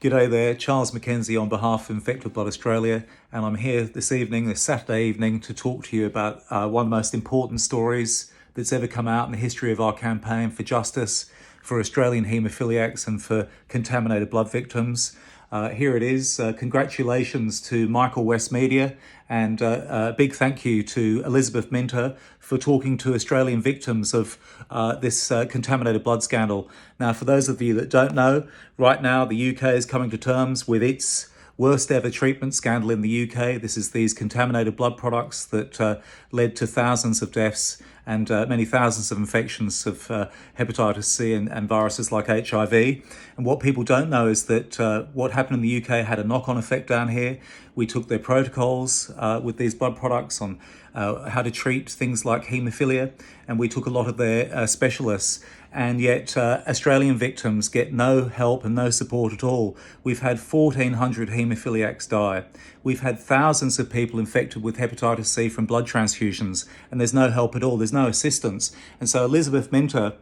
G'day there, Charles MacKenzie on behalf of Infected Blood Australia, and I'm here this Saturday evening, to talk to you about one of the most important stories that's ever come out in the history of our campaign for justice for Australian haemophiliacs and for contaminated blood victims. Here it is. Congratulations to Michael West Media, and a big thank you to Elizabeth Minter for talking to Australian victims of this contaminated blood scandal. Now, for those of you that don't know, right now the UK is coming to terms with its worst ever treatment scandal in the UK. This is these contaminated blood products that led to thousands of deaths and many thousands of infections of hepatitis C and viruses like HIV. And what people don't know is that what happened in the UK had a knock-on effect down here. We took their protocols with these blood products on how to treat things like haemophilia, and we took a lot of their specialists. And yet Australian victims get no help and no support at all. We've had 1,400 haemophiliacs die. We've had thousands of people infected with hepatitis C from blood transfusions, and there's no help at all. There's no assistance. And so Elizabeth Minter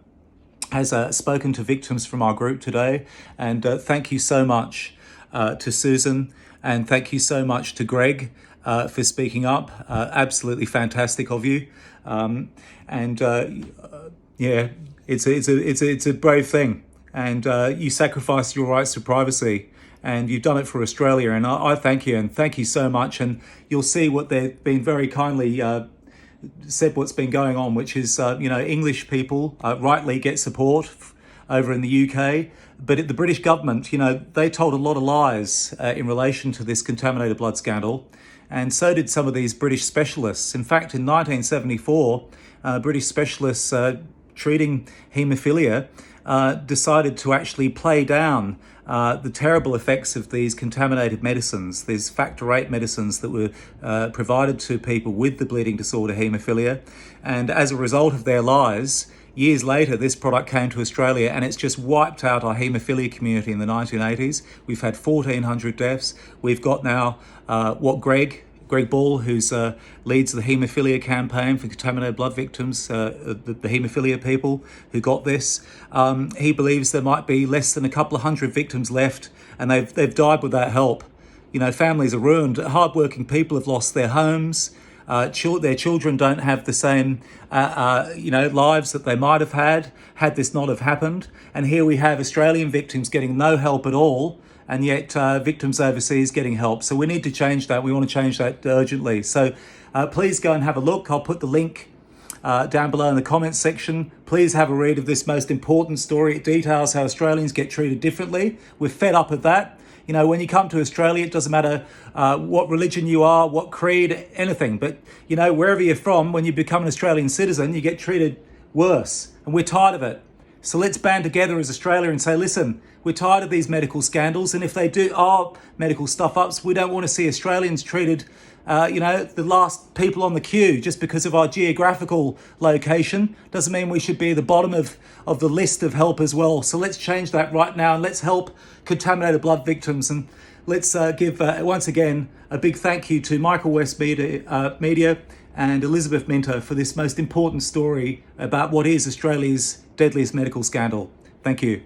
has spoken to victims from our group today, and thank you so much to Susan, and thank you so much to Greg for speaking up. Absolutely fantastic of you. Yeah. It's a brave thing, and you sacrificed your rights to privacy, and you've done it for Australia, and I thank you, and thank you so much. And you'll see what they've been very kindly said what's been going on, which is English people rightly get support over in the UK, but the British government, they told a lot of lies in relation to this contaminated blood scandal, and so did some of these British specialists. In fact, in 1974, British specialists treating haemophilia decided to actually play down the terrible effects of these contaminated medicines, these factor VIII medicines that were provided to people with the bleeding disorder haemophilia. And as a result of their lies, years later, this product came to Australia, and it's just wiped out our haemophilia community in the 1980s. We've had 1,400 deaths. We've got now what Greg Ball, who leads the haemophilia campaign for contaminated blood victims, the haemophilia people who got this. He believes there might be less than a couple of hundred victims left, and they've died without help. Families are ruined. Hardworking people have lost their homes. Their children don't have the same lives that they might have had this not have happened. And here we have Australian victims getting no help at all, and yet victims overseas getting help. So we need to change that. We want to change that urgently. So please go and have a look. I'll put the link down below in the comments section. Please have a read of this most important story. It details how Australians get treated differently. We're fed up of that. When you come to Australia, it doesn't matter what religion you are, what creed, anything. But, wherever you're from, when you become an Australian citizen, you get treated worse. And we're tired of it. So let's band together as Australia and say, listen, we're tired of these medical scandals. And if they do our medical stuff-ups, we don't want to see Australians treated, the last people on the queue just because of our geographical location. Doesn't mean we should be at the bottom of the list of help as well. So let's change that right now, and let's help contaminated blood victims. And let's give, once again, a big thank you to Michael West Media and Elizabeth Minter for this most important story about what is Australia's deadliest medical scandal. Thank you.